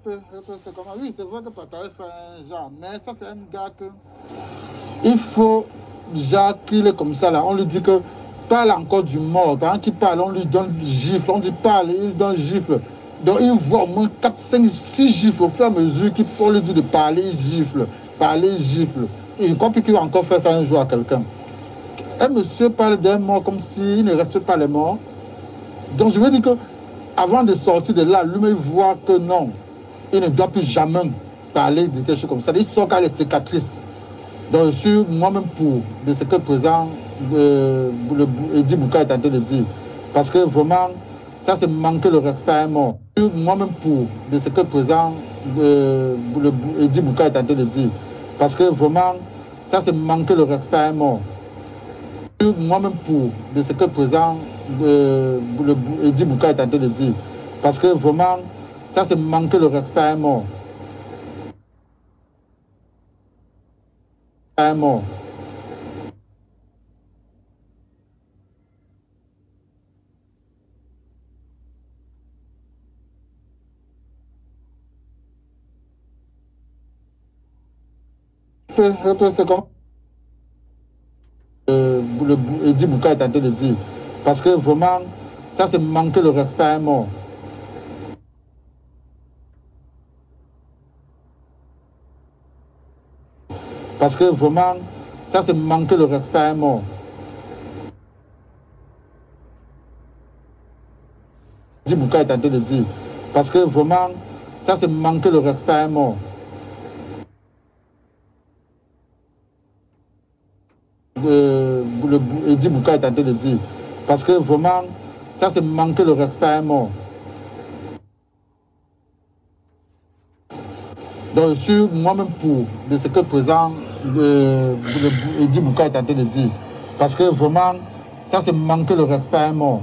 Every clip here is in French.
C'est comment? Oui, c'est vrai que Pataï fait un genre, mais ça c'est un gars que il faut, genre qu'il est comme ça là, on lui dit que parle encore du mort, quand il parle, on lui donne gifle, on dit parle, il donne gifle. Donc il voit au moins 4, 5, 6 gifles au fur et à mesure qu'on lui dit de parler, il gifle, parler, il gifle. Et il croit qu'il va encore faire ça un jour à quelqu'un. Un monsieur parle d'un mort comme s'il ne respecte pas les morts. Donc je veux dire que avant de sortir de là, lui-même voit que non, il ne doit plus jamais parler de quelque chose comme ça. Il sort quand les cicatrices. Donc je suis moi-même pour de ce que le président Edi Bouka est en train de dire. Parce que vraiment, ça c'est manquer le respect à un mort. Je suis moi-même pour de ce que le président Edi Bouka est en train de dire. Parce que vraiment, ça c'est manquer le respect à un mort. Je suis moi-même pour de ce que le président Edi Bouka est en train de dire. Parce que vraiment, ça c'est manquer le respect à un mort. À un mort. C'est comme Edi Bouka est en train de dire. Parce que vraiment, ça c'est manquer le respect à un mort. Parce que vraiment, ça c'est manquer le respect à un mort. Edi Bouka est en train de dire. Parce que vraiment, ça c'est manquer le respect à un mort. Edi Bouka est en train de dire. Parce que vraiment, ça c'est manquer le respect à un mort. Donc je suis moi-même pour de ce que le président Edi Bouka est en train de dire. Parce que vraiment, ça c'est manquer le respect à un mort.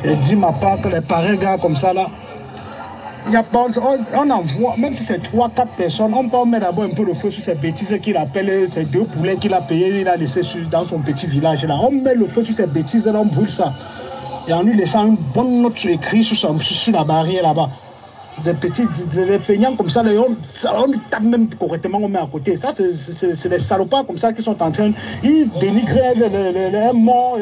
Et dit ma part que les pareils gars comme ça là, il y a pas, on en voit, même si c'est 3-4 personnes, on peut mettre d'abord un peu de feu sur ces bêtises qu'il appelle, ces 2 poulets qu'il a payés, il a laissé dans son petit village là. On met le feu sur ces bêtises là, on brûle ça. Et en lui laissant une bonne note écrite sur la barrière là-bas. Des petits, des feignants comme ça, on tape même correctement, on met à côté. Ça, c'est des salopards comme ça qui sont en train, ils dénigrent les morts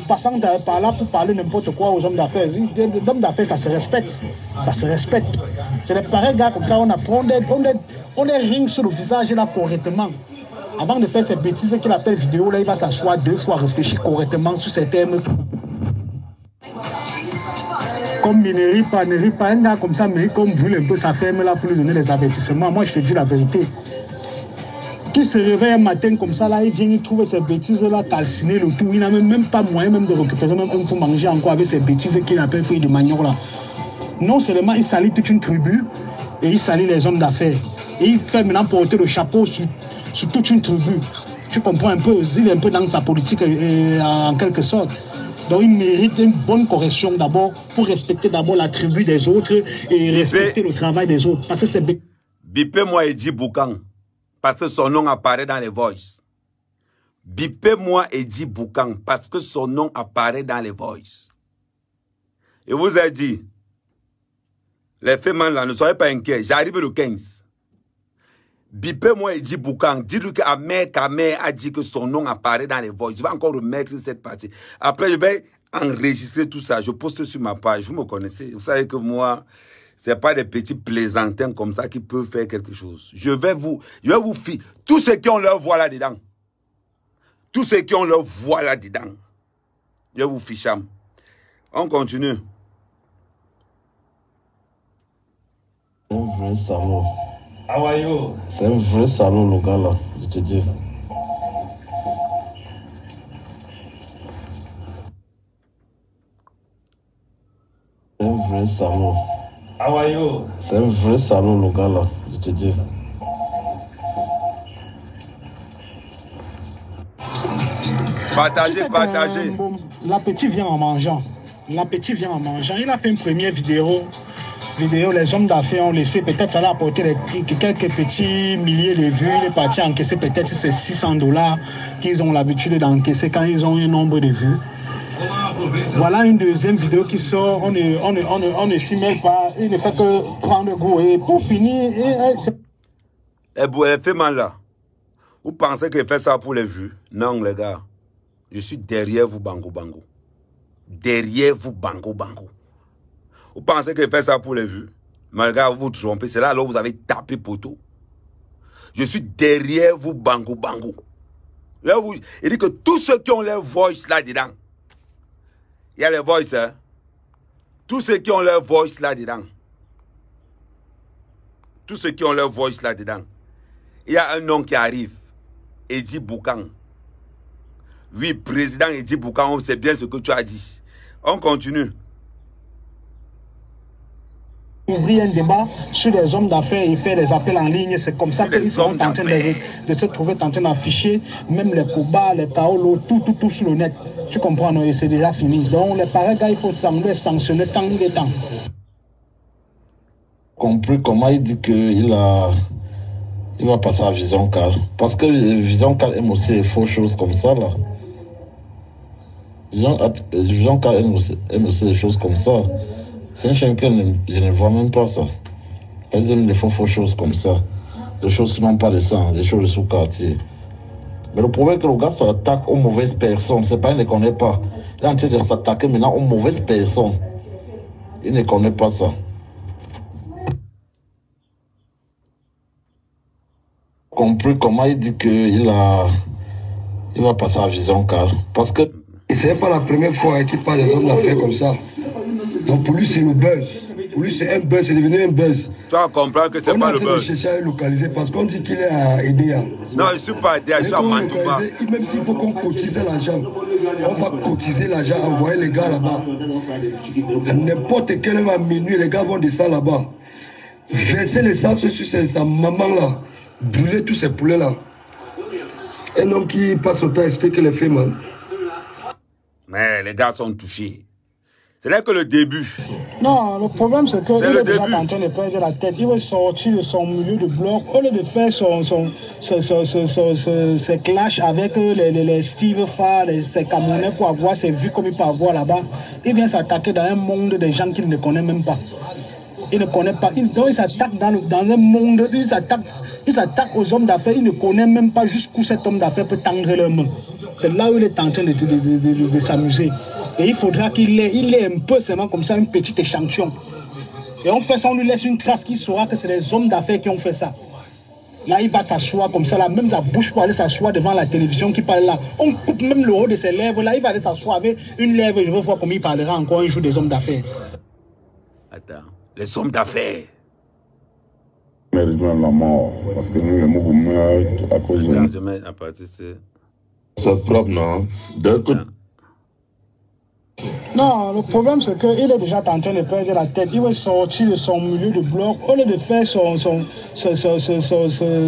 passant par là pour parler n'importe quoi aux hommes d'affaires. Les hommes d'affaires, ça se respecte. Ça se respecte. C'est des pareils gars comme ça, on les ring sur le visage là correctement. Avant de faire ces bêtises qu'il appelle vidéo, là, il va s'asseoir 2 fois, réfléchir correctement sur ces termes. Comme il ne rit pas, un gars comme ça, mais comme brûle un peu sa ferme là pour lui donner les avertissements. Moi, je te dis la vérité. Qui se réveille un matin comme ça, là, il vient, il trouve ces bêtises là, calciner le tout. Il n'a même pas moyen même de récupérer même pour manger encore avec ces bêtises qu'il appelle feuilles de manioc là. Non seulement il salit toute une tribu et il salit les hommes d'affaires. Et il fait maintenant porter le chapeau sur toute une tribu. Tu comprends un peu, il est un peu dans sa politique en quelque sorte. Donc il mérite une bonne correction d'abord pour respecter d'abord la tribu des autres et respecter le travail des autres. Parce que c'est... Bipez-moi Edi Boukan, parce que son nom apparaît dans les voices. Bipez-moi Edi Boukan, parce que son nom apparaît dans les voices. Et vous avez dit, les femmes là, ne soyez pas inquiets, j'arrive le 15. Bipez-moi Edi Boukan, dites-lui qu'Amer a dit que son nom apparaît dans les voices. Je vais encore remettre cette partie. Après, je vais enregistrer tout ça. Je poste sur ma page. Vous me connaissez. Vous savez que moi, ce n'est pas des petits plaisantins comme ça qui peuvent faire quelque chose. Je vais vous filer. Tous ceux qui ont leur voix là-dedans. Tous ceux qui ont leur voix là-dedans. Je vous fiche. On continue. Un vrai salaud. How are you? C'est un vrai salaud, le gars là, je te dis. C'est un vrai salaud. How are you? C'est un vrai salaud, le gars là, je te dis. Partagez, partagez. L'appétit vient en mangeant. L'appétit vient en mangeant. Il a fait une première vidéo, les hommes d'affaires ont laissé, peut-être ça a apporté quelques petits milliers de vues. Il est parti encaisser peut-être ces $600 qu'ils ont l'habitude d'encaisser quand ils ont un nombre de vues. Voilà une deuxième vidéo qui sort, on ne s'y mêle pas, il ne fait que prendre goût. Et pour finir... Elle fait mal là. Vous pensez qu'elle fait ça pour les vues? Non les gars. Je suis derrière vous, bango bango. Derrière vous, bango bango. Vous pensez qu'elle fait ça pour les vues? Malgré vous vous trompez, c'est là alors vous avez tapé poteau. Je suis derrière vous, bango bango. Là, il dit que tous ceux qui ont leur voice là-dedans, il y a les voices, hein? Tous ceux qui ont leur voice là-dedans, tous ceux qui ont leur voice là-dedans, il y a un nom qui arrive, Eddy Boucan. Oui, président Eddy Boucan, c'est bien ce que tu as dit. On continue. Ouvrir un débat sur les hommes d'affaires et faire des appels en ligne, c'est comme ça qu'ils sont en train de se trouver en train d'afficher, même les Koba, les Kaolo, tout sur le net. Tu comprends, non? Et c'est déjà fini. Donc les pareils gars, il faut sanctionner tant de temps. Compris comment il dit qu'il va passer à Vision Car. Parce que Vision Car aime aussi les fausses choses comme ça là. Vision Car aime aussi les choses comme ça. C'est un chien que je ne vois même pas ça. Elles aiment des fausses choses comme ça. Des choses qui n'ont pas de sang, des choses de sous-quartier. Mais le problème est que le gars s'attaque aux mauvaises personnes. C'est pas qu'il ne connaît pas. Il est en train de s'attaquer maintenant aux mauvaises personnes. Il ne connaît pas ça. Compris comment il dit qu'il va passer à Vision Car. Parce que... Et ce n'est pas la première fois qu'il parle des hommes d'affaires comme ça. Donc pour lui, c'est le buzz. Pour lui, c'est un buzz, c'est devenu un buzz. Tu vas comprendre que c'est pas le buzz. On a cherché à le localiser parce qu'on dit qu'il est à Edea. Non, je ne suis pas à Edea, je suis à Mantouba. Même s'il faut qu'on cotise l'argent, on va cotiser l'argent, envoyer les gars là-bas. N'importe quelle heure à minuit, les gars vont descendre là-bas. Verser l'essence sur sa maman là. Brûler tous ces poulets là. Un homme qui passe son temps à expliquer les faits, man. Mais les gars sont touchés. C'est là que le début. Non, le problème c'est qu'il est déjà en train de perdre la tête. Il veut sortir de son milieu de bloc. Au lieu de faire ses clashs avec les Steve Farr, ses Camerounais pour avoir ses vues comme il peut avoir là-bas, il vient s'attaquer dans un monde des gens qu'il ne connaît même pas. Il ne connaît pas. Donc il s'attaque dans un monde, il s'attaque aux hommes d'affaires, il ne connaît même pas jusqu'où cet homme d'affaires peut tendre leurs mains. C'est là où il est en train de s'amuser. Et il faudra qu'il ait un peu seulement comme ça, un petit échantillon. Et on fait ça, on lui laisse une trace qui saura que c'est les hommes d'affaires qui ont fait ça. Là, il va s'asseoir comme ça, là, même sa bouche pour aller s'asseoir devant la télévision qui parle là. On coupe même le haut de ses lèvres, là, il va aller s'asseoir avec une lèvre, je veux voir comment il parlera encore un jour des hommes d'affaires. Attends, les hommes d'affaires. Mérite la mort, parce que nous, les mots meurent à cause de... Attends, je mets à partir de... C'est propre, non? Non, le problème c'est qu'il est déjà en train de perdre la tête. Il veut sortir de son milieu de bloc. Au lieu de faire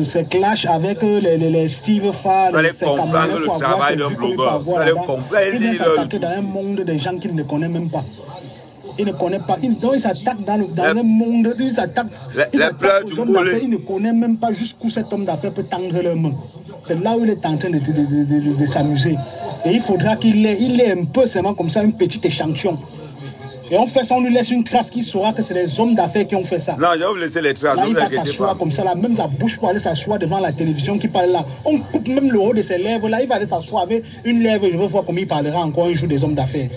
ses clashs avec les Steve Farr, vous allez comprendre le travail d'un blogueur. Vous allez comprendre. Il vient s'attaquer dans un monde des gens qu'il ne connaît même pas. Il ne connaît pas. Donc il s'attaque dans un monde. Il s'attaque aux hommes d'affaires. Il ne connaît même pas jusqu'où cet homme d'affaires peut tendre leurs mains. C'est là où il est en train de s'amuser. Et il faudra qu'il ait un peu seulement comme ça, un petit échantillon. Et on fait ça, on lui laisse une trace qui saura que c'est les hommes d'affaires qui ont fait ça. Non, je vais vous laisser les traces. Là, il va s'asseoir comme ça, là, même la bouche pour aller s'asseoir devant la télévision qui parle là. On coupe même le haut de ses lèvres, là, il va aller s'asseoir avec une lèvre, je veux voir comment il parlera encore un jour des hommes d'affaires.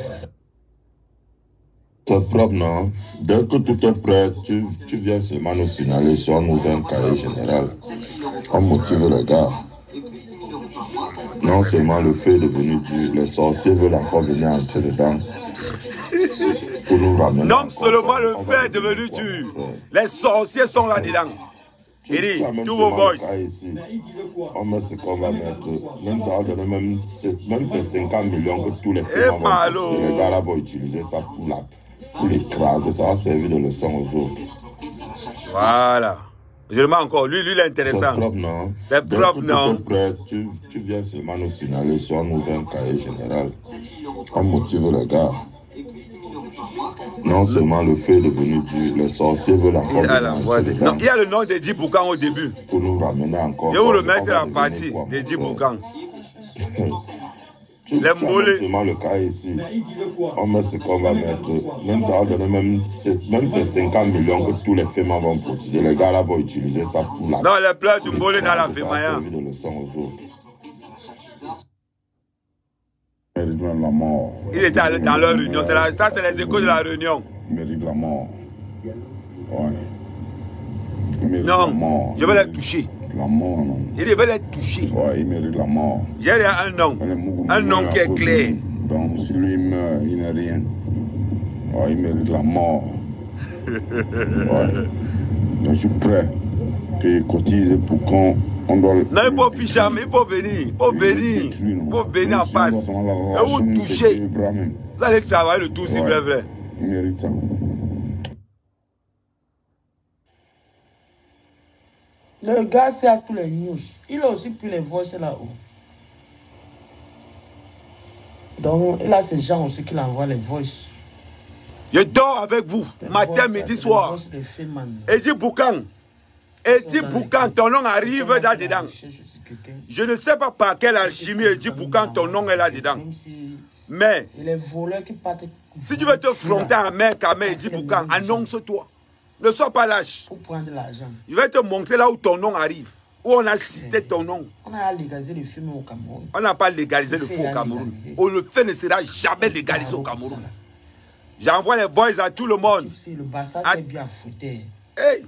C'est propre, non? Dès que tout est prêt, tu viens seulement nous signaler si on ouvre un cahier général. On motive les gars. Non seulement le feu est devenu dur, les sorciers veulent encore venir entrer dedans. Pour nous ramener. Non seulement le feu est devenu dur, les sorciers sont là-dedans. Il dit, tous vos voices. On met ce qu'on va mettre. Même ça va donner même ces 50 millions que tous les films vont les gars là vont utiliser ça pour l'écraser. Ça va servir de leçon aux autres. Voilà. Je le mets encore. Lui, il est intéressant. C'est propre, non? C'est propre, non? Prêt, tu viens seulement nous signaler si on ouvre un cahier général. On motive les gars. Non seulement le feu est devenu dur, les sorciers veulent encore non, il y a le nom d'Eddy Boucan au début. Pour nous ramener encore. Je vous le mets sur la partie d'Eddy Boucan. Tu as seulement le cas ici. On met ce qu'on va mettre. Même ça va donner même ces 50 millions que tous les FEMA vont protéger. Les gars là vont utiliser ça pour la... Non, les plats du Mbolé dans la FEMA. Ça a servi de leçon aux autres. Il était allé dans leur réunion. Ça, c'est les échos de la réunion. Il mérite la mort. Ouais. Non, je vais les toucher. La mort, non. Il devait les toucher. Ouais, il mérite la mort. J'ai un nom. Un nom qui est clair. Donc, si lui meurt, il n'est rien. Ouais, il mérite la mort. Ouais. Donc, je suis prêt. Puis, cotise pour qu'on... Non, il faut ficher, mais il faut venir. Il faut venir. Il faut venir en passe. Et vous touchez. Vous allez travailler le tout si vrai, vrai. Il mérite ça. Le gars, c'est à tous les news. Il a aussi pris les voices là-haut. Donc, il a ces gens aussi qui l'envoient les voices. Je dors avec vous, matin, midi, soir. Edji Boukan. Edji Boukan, ton nom arrive là-dedans. Je ne sais pas par quelle alchimie Edji Boukan, ton nom est là-dedans. Mais, si tu veux te fronter à mec, à Edji Boukan, annonce-toi. Ne sois pas lâche. Pour prendre l'argent. Je vais te montrer là où ton nom arrive. Où on a cité ton nom. On a légalisé le film au Cameroun. On n'a pas légalisé le feu au Cameroun. Le feu ne sera jamais légalisé au Cameroun. J'envoie les boys à tout le monde. Le Bassa, c'est bien fouté. Hey.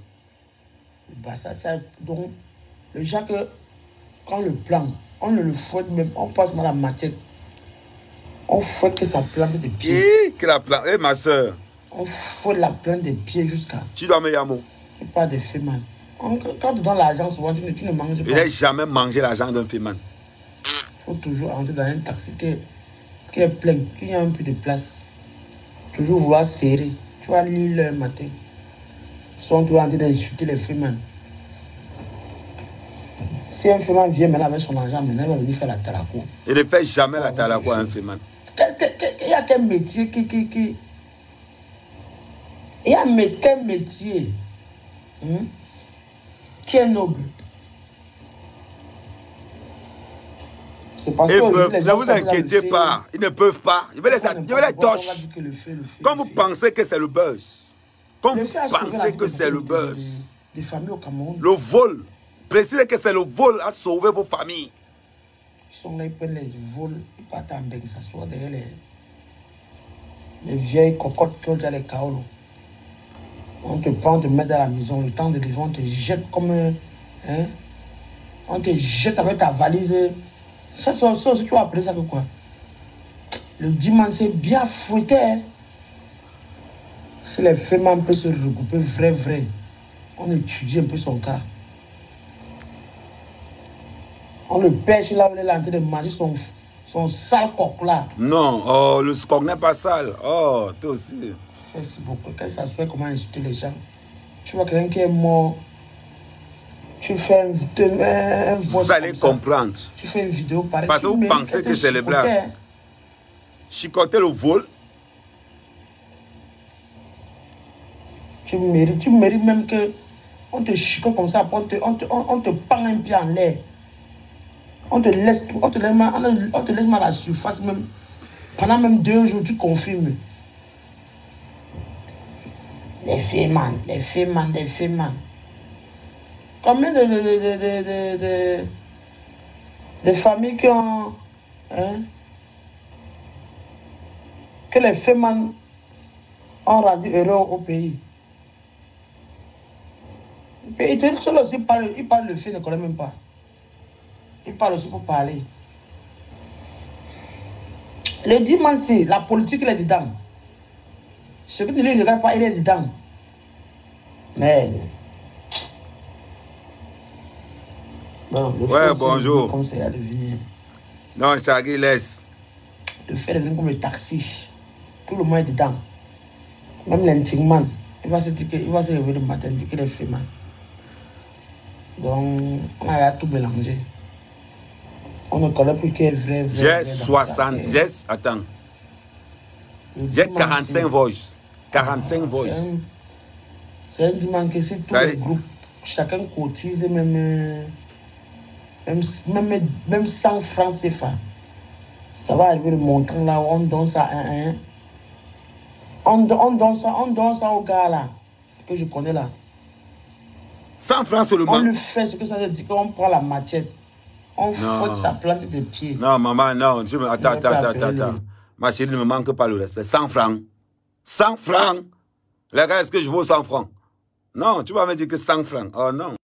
Le Bassa, c'est... Donc, le gens que... Quand le plan, on ne le fouette même. On passe mal la matière. On fouette que ça plante des pieds. Que la plante... Eh, ma soeur. On fout la plante des pieds jusqu'à... Tu dois me yamo. C'est pas des fémans. Quand tu donnes l'argent, souvent, tu ne manges pas. Il n'a jamais mangé l'argent d'un féman. Il faut toujours entrer dans un taxi qui est plein, qui a un peu de place. Toujours vouloir serrer. Tu vas lire le matin. Ils sont toujours en train d'insulter les fémans. Si un féman vient maintenant avec son argent, maintenant il va venir faire la talaco. Il ne fait jamais la talaco à un féman. Il y a quel métier qui... Il y a quel métier qui est noble. Ils peuvent, ne vous inquiétez pas, ils ne peuvent pas. Ils veulent les torches. Quand vous pensez que c'est le buzz, quand vous pensez que c'est le buzz, le vol, précisez que c'est le vol à sauver vos familles. Ils sont là, ils prennent les vols, ils partent en bec, ça soit derrière les vieilles cocottes qui ont déjà les kaolos. On te prend, on te met dans la maison, le temps de vivre, on te jette comme un... Hein? On te jette avec ta valise. Ça, tu vas appeler ça que quoi? Le dimanche, c'est bien fouetté. Hein? Si les femmes peuvent se regrouper, vrai, on étudie un peu son cas. On le pêche là où il est en train de manger son sale coq là. Non, oh, le coq n'est pas sale. Oh, toi aussi. C'est beaucoup. Quand ça se fait, comment insulter les gens? Tu vois quelqu'un qui est mort, tu fais un vous allez comprendre. Tu fais une vidéo pareille. Parce que vous pensez que c'est les blancs. Chicoter le vol. Tu mérites même que on te chicote comme ça, on te pend un pied en l'air. On te laisse mal à la surface même. Pendant même 2 jours, tu confirmes. Les fémans. Combien de familles qui ont... Hein, que les fémans ont rendu heureux au pays. Et seul aussi il parle le fait, il ne connaît même pas. Il parle aussi pour parler. Le dimanche, c'est la politique, il est dedans. Ce qui ne le regarde pas, il est dedans. Mais... Bon, ouais, bonjour. Comme ça, devenir... Non, Chagui, laisse. Le fait de venir comme le taxi. Tout le monde est dedans. Même l'intimement. Il va se réveiller le matin, dire qu'il est fait mal. Donc, on a tout mélangé. On ne connaît plus qui est vrai. J'ai 60, attends. J'ai 45 voices. 45 voices. C'est un dimanche que c'est tout le groupe. Chacun cotise même 100 francs CFA. Ça va arriver le montant là où on donne ça à un. On donne ça au gars là, que je connais là. 100 francs seulement. On lui fait ce que ça veut dire qu'on prend la machette. On fouette sa plante des pieds. Non, maman, non. Attends. Ma chérie ne me manque pas le respect. 100 francs. 100 francs. Les gars, est-ce que je vaux 100 francs? Non, tu vas me dire que 100 francs. Oh non.